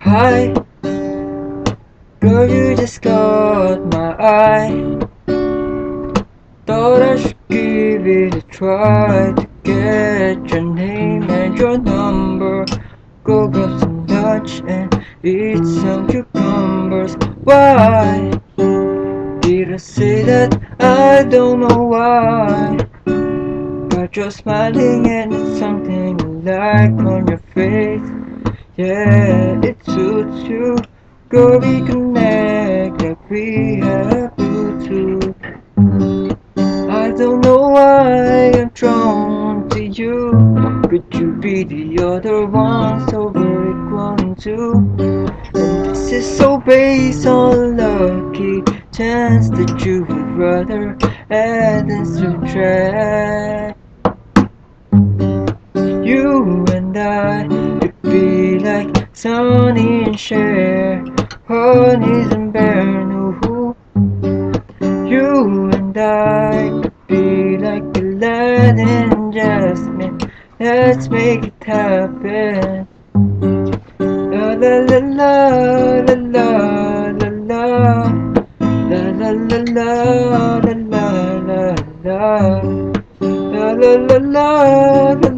Hi, girl, you just caught my eye. Thought I should give it a try to get your name and your number. Go grab some lunch and eat some cucumbers. Why did I say that? I don't know why. But you're smiling and it's something I like on your face. Yeah, it suits you. Go reconnect like we have Bluetooth. I don't know why I'm drawn to you. Could you be the other one so we're equal too? And this is so based on lucky chance that you would rather add than subtract. You and I could be like Sonny and Cher, Honeys and Bear. No, you and I could be like Aladdin and Jasmine. Let's make it happen. La la la la la la la la la la la la la la la la la la la la